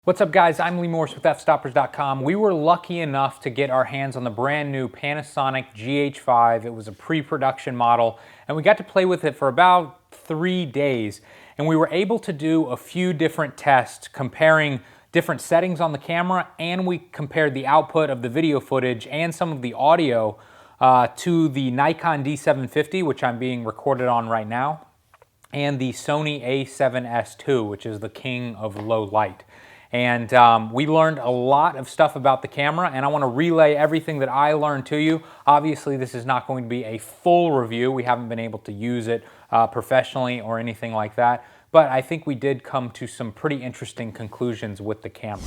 What's up guys, I'm Lee Morse with Fstoppers.com. We were lucky enough to get our hands on the brand new Panasonic GH5. It was a pre-production model and we got to play with it for about 3 days. And we were able to do a few different tests comparing different settings on the camera, and we compared the output of the video footage and some of the audio to the Nikon D750, which I'm being recorded on right now, and the Sony a7S II, which is the king of low light. And we learned a lot of stuff about the camera, and I want to relay everything that I learned to you. Obviously, this is not going to be a full review. We haven't been able to use it professionally or anything like that, but I think we did come to some pretty interesting conclusions with the camera.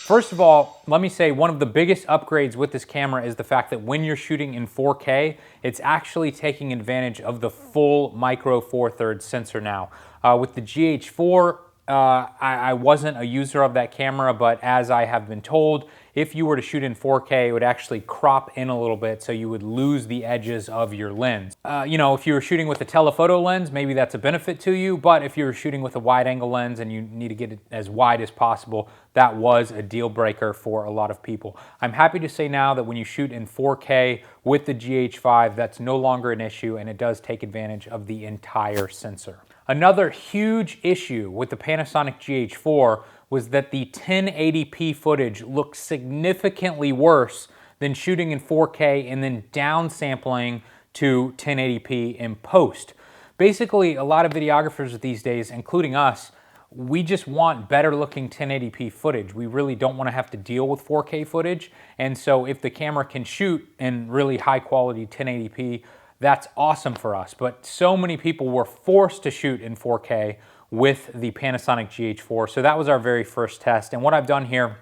First of all, let me say one of the biggest upgrades with this camera is the fact that when you're shooting in 4K, it's actually taking advantage of the full micro four thirds sensor now. With the GH4, I wasn't a user of that camera, but as I have been told, if you were to shoot in 4K, it would actually crop in a little bit, so you would lose the edges of your lens. You know, if you were shooting with a telephoto lens, maybe that's a benefit to you, but if you're shooting with a wide angle lens and you need to get it as wide as possible, that was a deal breaker for a lot of people. I'm happy to say now that when you shoot in 4K with the GH5, that's no longer an issue, and it does take advantage of the entire sensor. Another huge issue with the Panasonic GH4 was that the 1080p footage looked significantly worse than shooting in 4K and then downsampling to 1080p in post. Basically, a lot of videographers these days, including us, we just want better looking 1080p footage. We really don't want to have to deal with 4K footage. And so if the camera can shoot in really high quality 1080p, that's awesome for us. But so many people were forced to shoot in 4K with the Panasonic GH4. So that was our very first test. And what I've done here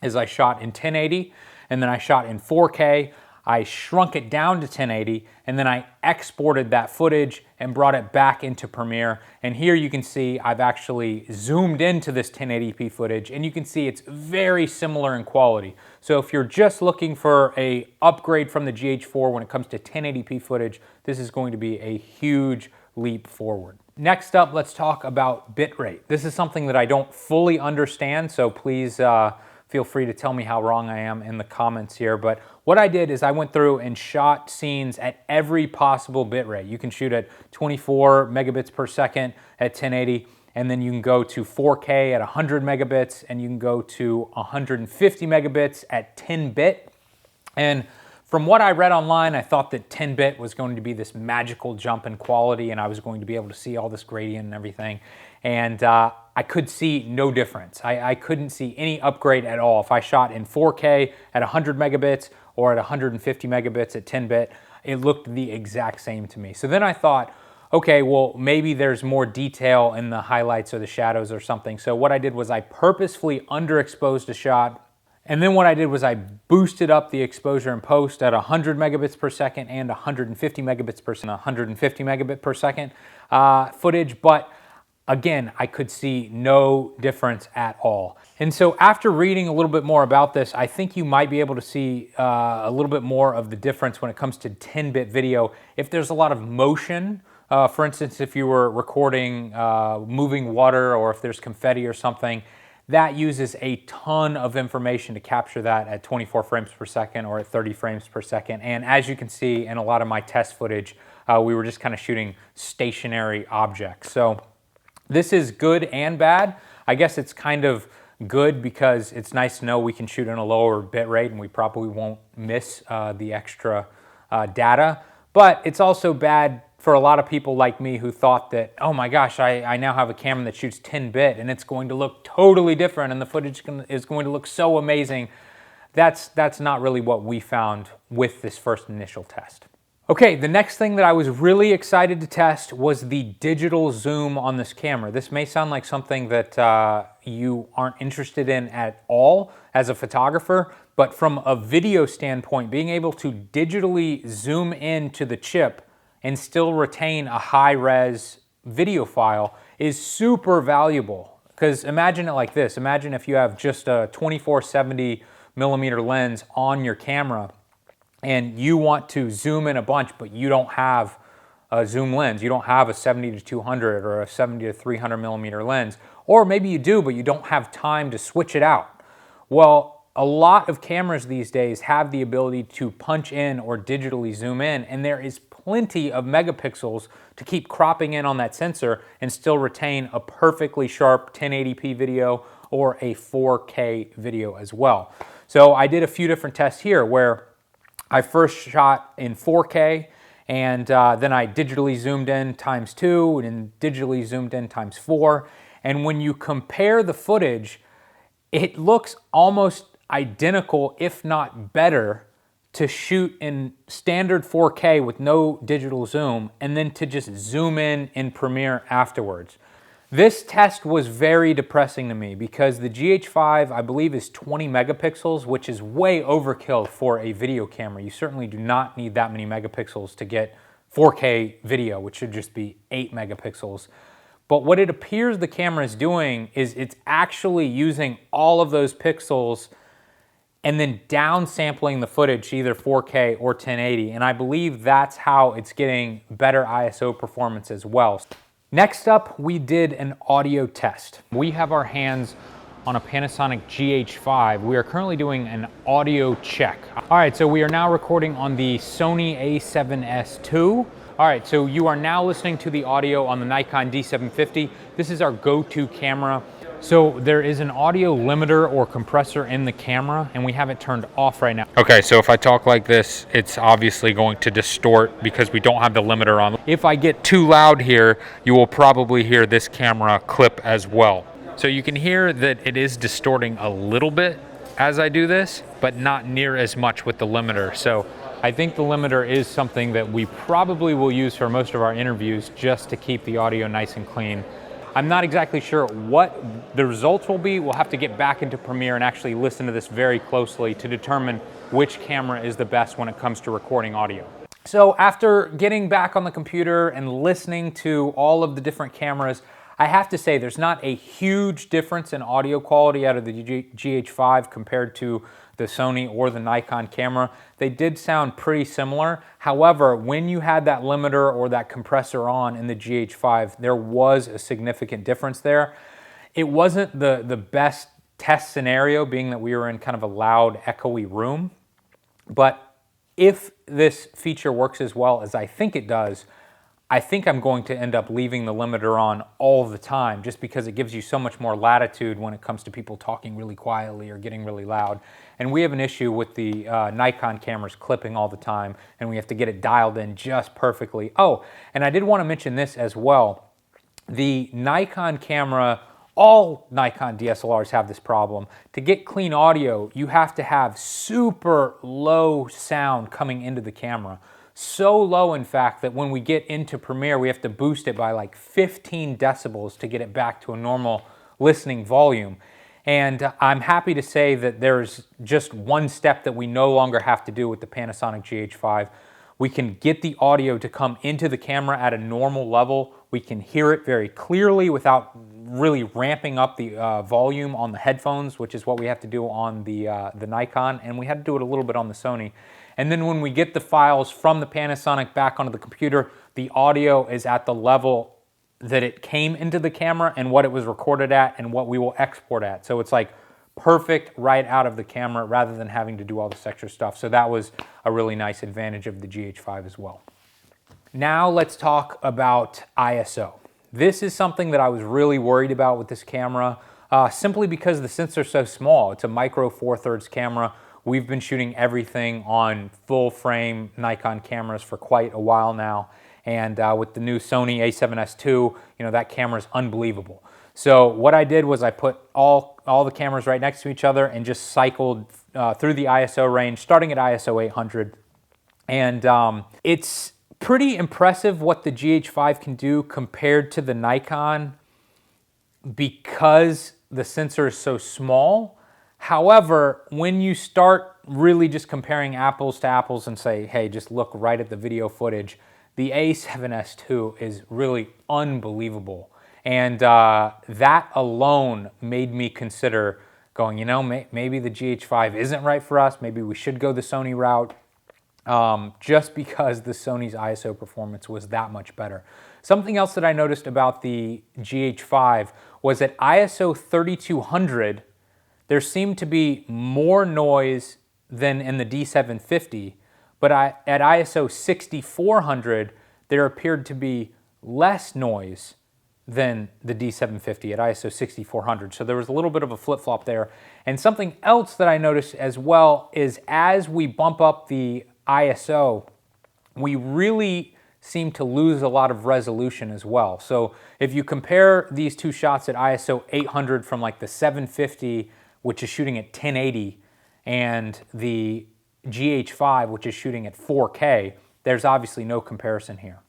is I shot in 1080 and then I shot in 4K. I shrunk it down to 1080 and then I exported that footage and brought it back into Premiere. And here you can see I've actually zoomed into this 1080p footage, and you can see it's very similar in quality. So if you're just looking for an upgrade from the GH4 when it comes to 1080p footage, this is going to be a huge leap forward. Next up, let's talk about bitrate. This is something that I don't fully understand, so please feel free to tell me how wrong I am in the comments here. But what I did is I went through and shot scenes at every possible bitrate. You can shoot at 24 megabits per second at 1080, and then you can go to 4K at 100 megabits, and you can go to 150 megabits at 10 bit. And from what I read online, I thought that 10 bit was going to be this magical jump in quality, and I was going to be able to see all this gradient and everything. And I could see no difference. I couldn't see any upgrade at all. If I shot in 4K at 100 megabits or at 150 megabits at 10 bit, it looked the exact same to me. So then I thought, okay, well, maybe there's more detail in the highlights or the shadows or something. So what I did was I purposefully underexposed a shot. And then what I did was I boosted up the exposure in post at 100 megabits per second and 150 megabits per second, 150 megabit per second footage. But again, I could see no difference at all. And so after reading a little bit more about this, I think you might be able to see a little bit more of the difference when it comes to 10-bit video. If there's a lot of motion, for instance, if you were recording moving water, or if there's confetti or something, that uses a ton of information to capture that at 24 frames per second or at 30 frames per second. And as you can see in a lot of my test footage, we were just kind of shooting stationary objects. So this is good and bad. I guess it's kind of good because it's nice to know we can shoot in a lower bit rate and we probably won't miss the extra data. But it's also bad for a lot of people like me who thought that, oh my gosh, I now have a camera that shoots 10-bit and it's going to look totally different and the footage is going to look so amazing. That's not really what we found with this first initial test. Okay, the next thing that I was really excited to test was the digital zoom on this camera. This may sound like something that you aren't interested in at all as a photographer, but from a video standpoint, being able to digitally zoom into the chip and still retain a high-res video file is super valuable. Because imagine it like this. Imagine if you have just a 24-70 millimeter lens on your camera and you want to zoom in a bunch, but you don't have zoom lens. You don't have a 70 to 200 or a 70 to 300 millimeter lens. Or maybe you do, but you don't have time to switch it out. Well, a lot of cameras these days have the ability to punch in or digitally zoom in, and there is plenty of megapixels to keep cropping in on that sensor and still retain a perfectly sharp 1080p video or a 4K video as well. So I did a few different tests here where I first shot in 4K, and then I digitally zoomed in ×2 and digitally zoomed in ×4. And when you compare the footage, it looks almost identical, if not better, to shoot in standard 4K with no digital zoom and then to just zoom in Premiere afterwards. This test was very depressing to me because the GH5, I believe, is 20 megapixels, which is way overkill for a video camera. You certainly do not need that many megapixels to get 4K video, which should just be 8 megapixels. But what it appears the camera is doing is it's actually using all of those pixels and then downsampling the footage to either 4K or 1080. And I believe that's how it's getting better ISO performance as well. Next up, we did an audio test. We have our hands on a Panasonic GH5. We are currently doing an audio check. All right, so we are now recording on the Sony a7S II. All right, so you are now listening to the audio on the Nikon D750. This is our go-to camera. So there is an audio limiter or compressor in the camera, and we have it turned off right now. Okay, so if I talk like this, it's obviously going to distort because we don't have the limiter on. If I get too loud here, you will probably hear this camera clip as well. So you can hear that it is distorting a little bit as I do this, but not near as much with the limiter. So I think the limiter is something that we probably will use for most of our interviews just to keep the audio nice and clean. I'm not exactly sure what the results will be. We'll have to get back into Premiere and actually listen to this very closely to determine which camera is the best when it comes to recording audio. So after getting back on the computer and listening to all of the different cameras, I have to say there's not a huge difference in audio quality out of the GH5 compared to the Sony or the Nikon camera. They did sound pretty similar. However, when you had that limiter or that compressor on in the GH5, there was a significant difference there. It wasn't the best test scenario, being that we were in kind of a loud, echoey room. But if this feature works as well as I think it does, I think I'm going to end up leaving the limiter on all the time just because it gives you so much more latitude when it comes to people talking really quietly or getting really loud. And we have an issue with the Nikon cameras clipping all the time, and we have to get it dialed in just perfectly. Oh, and I did want to mention this as well. The Nikon camera, all Nikon DSLRs have this problem. To get clean audio, you have to have super low sound coming into the camera. So low, in fact, that when we get into Premiere, we have to boost it by like 15 decibels to get it back to a normal listening volume. And I'm happy to say that there's just one step that we no longer have to do with the Panasonic GH5. We can get the audio to come into the camera at a normal level. We can hear it very clearly without really ramping up the volume on the headphones, which is what we have to do on the Nikon, and we had to do it a little bit on the Sony. And then when we get the files from the Panasonic back onto the computer, the audio is at the level that it came into the camera and what it was recorded at and what we will export at. So it's like perfect right out of the camera rather than having to do all this extra stuff. So that was a really nice advantage of the GH5 as well. Now let's talk about ISO. This is something that I was really worried about with this camera simply because the sensor is so small. It's a micro 4/3 camera. We've been shooting everything on full frame Nikon cameras for quite a while now. And with the new Sony a7S II, that camera is unbelievable. So what I did was I put all the cameras right next to each other and just cycled through the ISO range, starting at ISO 800. And it's pretty impressive what the GH5 can do compared to the Nikon because the sensor is so small. However, when you start really just comparing apples to apples and say, hey, just look right at the video footage, the a7S II is really unbelievable. And that alone made me consider going, maybe the GH5 isn't right for us. Maybe we should go the Sony route. just because the Sony's ISO performance was that much better. Something else that I noticed about the GH5 was at ISO 3200, there seemed to be more noise than in the D750, but at ISO 6400, there appeared to be less noise than the D750 at ISO 6400. So there was a little bit of a flip-flop there. And something else that I noticed as well is as we bump up the ISO, we really seem to lose a lot of resolution as well. So if you compare these two shots at ISO 800 from like the 750, which is shooting at 1080, and the GH5, which is shooting at 4K, there's obviously no comparison here.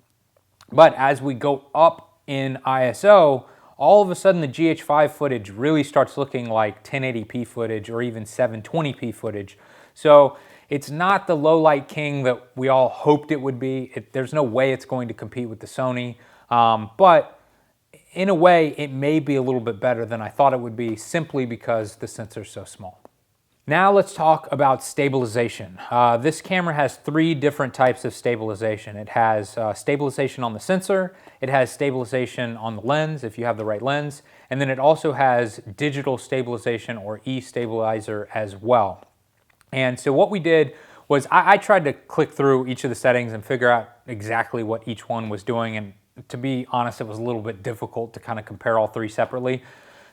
But as we go up in ISO, all of a sudden the GH5 footage really starts looking like 1080p footage or even 720p footage. So it's not the low light king that we all hoped it would be. There's no way it's going to compete with the Sony, but in a way it may be a little bit better than I thought it would be, simply because the sensor is so small. Now let's talk about stabilization. This camera has three different types of stabilization. It has stabilization on the sensor, it has stabilization on the lens if you have the right lens, and then it also has digital stabilization or e-stabilizer as well. And so what we did was I tried to click through each of the settings and figure out exactly what each one was doing, and to be honest, it was a little bit difficult to kind of compare all three separately.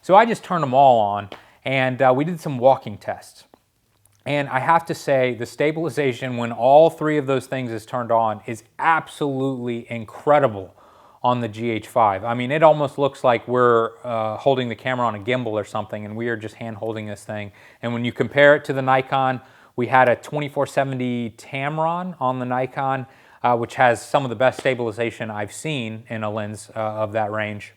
So I just turned them all on, and we did some walking tests. And I have to say, the stabilization when all three of those things is turned on is absolutely incredible on the GH5. I mean, it almost looks like we're holding the camera on a gimbal or something, and we are just hand holding this thing. And when you compare it to the Nikon, we had a 2470 Tamron on the Nikon, which has some of the best stabilization I've seen in a lens of that range.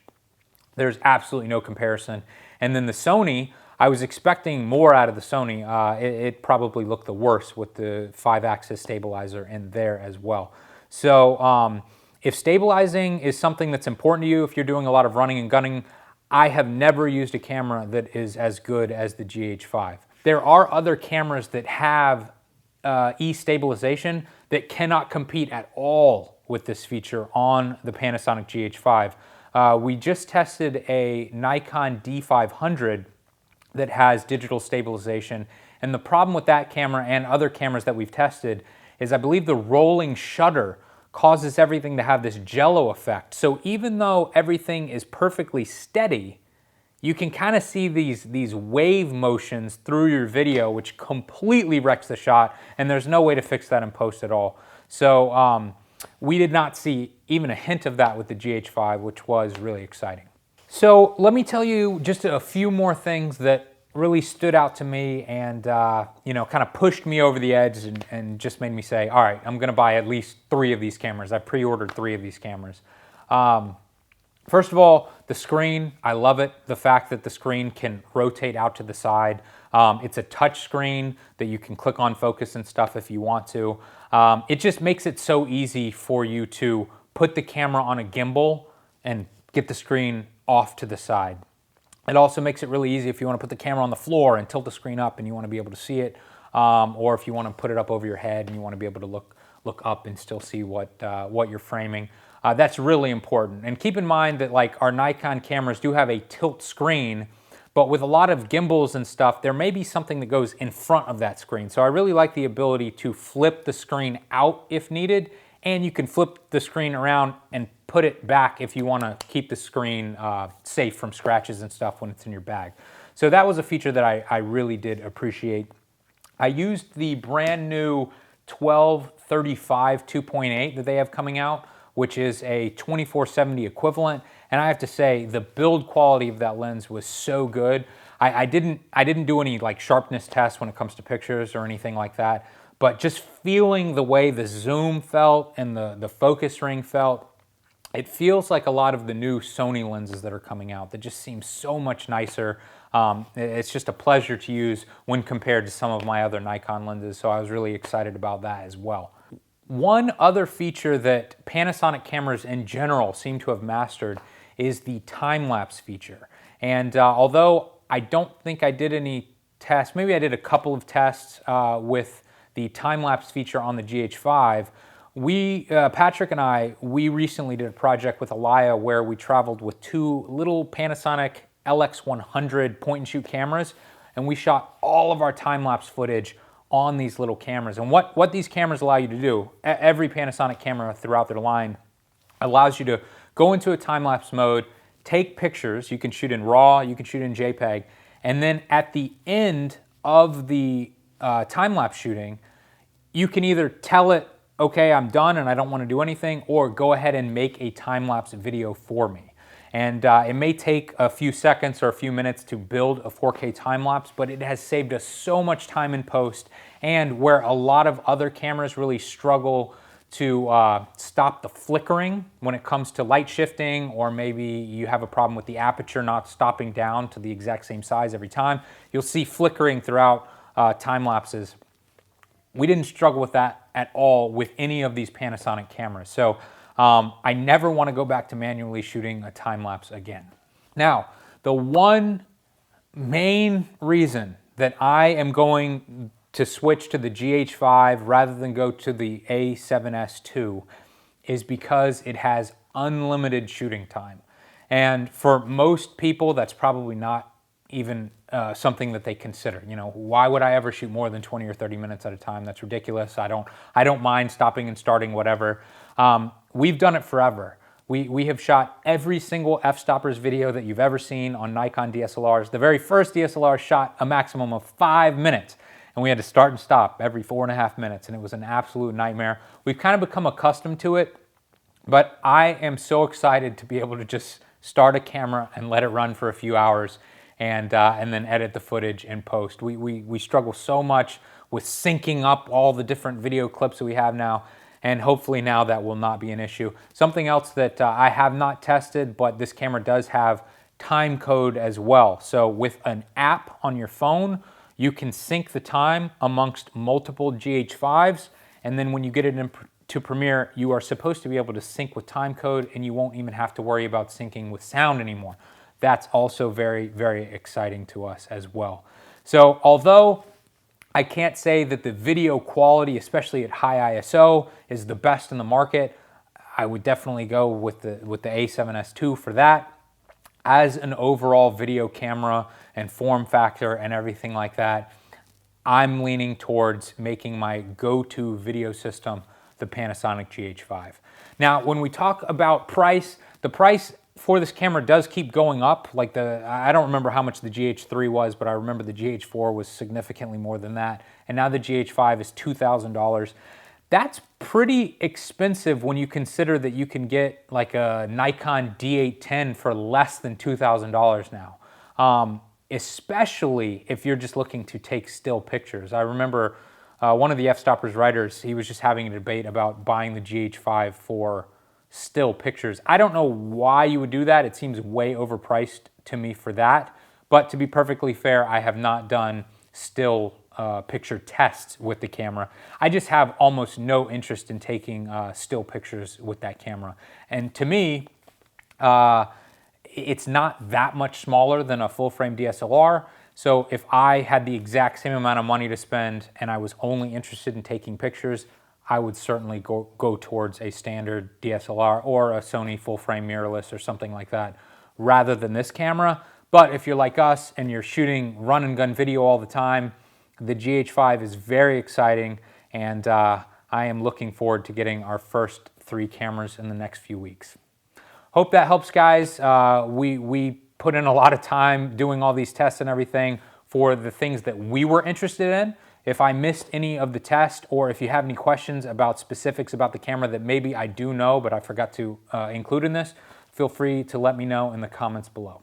There's absolutely no comparison. And then the Sony, I was expecting more out of the Sony. It probably looked the worst with the 5-axis stabilizer in there as well. So if stabilizing is something that's important to you, if you're doing a lot of running and gunning, I have never used a camera that is as good as the GH5. There are other cameras that have e-stabilization that cannot compete at all with this feature on the Panasonic GH5. We just tested a Nikon D500 that has digital stabilization, and the problem with that camera and other cameras that we've tested is I believe the rolling shutter causes everything to have this jello effect. So even though everything is perfectly steady, you can kind of see these wave motions through your video, which completely wrecks the shot, and there's no way to fix that in post at all. So we did not see even a hint of that with the GH5, which was really exciting. So let me tell you just a few more things that really stood out to me and you know, kind of pushed me over the edge and just made me say, all right, I'm gonna buy at least 3 of these cameras. I pre-ordered 3 of these cameras. First of all, the screen, I love it. The fact that the screen can rotate out to the side. It's a touch screen that you can click on focus and stuff if you want to. It just makes it so easy for you to put the camera on a gimbal and get the screen off to the side. It also makes it really easy if you want to put the camera on the floor and tilt the screen up and you want to be able to see it, or if you want to put it up over your head and you want to be able to look up and still see what you're framing. That's really important. And keep in mind that like our Nikon cameras do have a tilt screen, but with a lot of gimbals and stuff, there may be something that goes in front of that screen. So I really like the ability to flip the screen out if needed, and you can flip the screen around and put it back if you want to keep the screen safe from scratches and stuff when it's in your bag. So that was a feature that I really did appreciate. I used the brand new 12-35 2.8 that they have coming out, which is a 2470 equivalent, and I have to say the build quality of that lens was so good. I didn't do any like sharpness tests when it comes to pictures or anything like that, but just feeling the way the zoom felt and the focus ring felt, it feels like a lot of the new Sony lenses that are coming out that just seem so much nicer. It's just a pleasure to use when compared to some of my other Nikon lenses, so I was really excited about that as well. One other feature that Panasonic cameras in general seem to have mastered is the time-lapse feature. And although I don't think I did any tests, maybe I did a couple of tests with the time-lapse feature on the GH5, Patrick and I, we recently did a project with Alaya where we traveled with two little Panasonic LX100 point-and-shoot cameras, and we shot all of our time-lapse footage on these little cameras. And what these cameras allow you to do, every Panasonic camera throughout their line allows you to go into a time-lapse mode, take pictures. You can shoot in RAW, you can shoot in JPEG, and then at the end of the time-lapse shooting, you can either tell it, okay, I'm done and I don't want to do anything, or go ahead and make a time-lapse video for me. And it may take a few seconds or a few minutes to build a 4K time-lapse, but it has saved us so much time in post, and where a lot of other cameras really struggle to stop the flickering when it comes to light shifting, or maybe you have a problem with the aperture not stopping down to the exact same size every time. You'll see flickering throughout time lapses. We didn't struggle with that at all with any of these Panasonic cameras. So I never want to go back to manually shooting a time lapse again. Now, the one main reason that I am going to switch to the GH5 rather than go to the A7S II is because it has unlimited shooting time. And for most people, that's probably not even something that they consider. You know, why would I ever shoot more than 20 or 30 minutes at a time? That's ridiculous. I don't mind stopping and starting, whatever. We've done it forever. We have shot every single Fstoppers video that you've ever seen on Nikon DSLRs. The very first DSLR shot a maximum of 5 minutes, and we had to start and stop every 4.5 minutes, and it was an absolute nightmare. We've kind of become accustomed to it, but I am so excited to be able to just start a camera and let it run for a few hours and then edit the footage in post. We struggle so much with syncing up all the different video clips that we have now, and hopefully now that will not be an issue. Something else that I have not tested, but this camera does have time code as well. So with an app on your phone, you can sync the time amongst multiple GH5s, and then when you get it into Premiere, you are supposed to be able to sync with time code, and you won't even have to worry about syncing with sound anymore. That's also very, very exciting to us as well. So although I can't say that the video quality, especially at high ISO, is the best in the market, I would definitely go with the A7S II for that. As an overall video camera and form factor and everything like that, I'm leaning towards making my go-to video system the Panasonic GH5. Now, when we talk about price, the price for this camera does keep going up. Like I don't remember how much the GH3 was, but I remember the GH4 was significantly more than that. And now the GH5 is $2,000. That's pretty expensive when you consider that you can get like a Nikon D810 for less than $2,000 now. Especially if you're just looking to take still pictures. I remember one of the Fstoppers writers, he was just having a debate about buying the GH5 for still pictures. I don't know why you would do that. It seems way overpriced to me for that. But to be perfectly fair, I have not done still picture tests with the camera. I just have almost no interest in taking still pictures with that camera. And to me, it's not that much smaller than a full-frame DSLR. So if I had the exact same amount of money to spend and I was only interested in taking pictures, I would certainly go towards a standard DSLR or a Sony full-frame mirrorless or something like that rather than this camera. But if you're like us and you're shooting run-and-gun video all the time, the GH5 is very exciting, and I am looking forward to getting our first 3 cameras in the next few weeks. Hope that helps, guys. We put in a lot of time doing all these tests and everything for the things that we were interested in. If I missed any of the test, or if you have any questions about specifics about the camera that maybe I do know but I forgot to include in this, feel free to let me know in the comments below.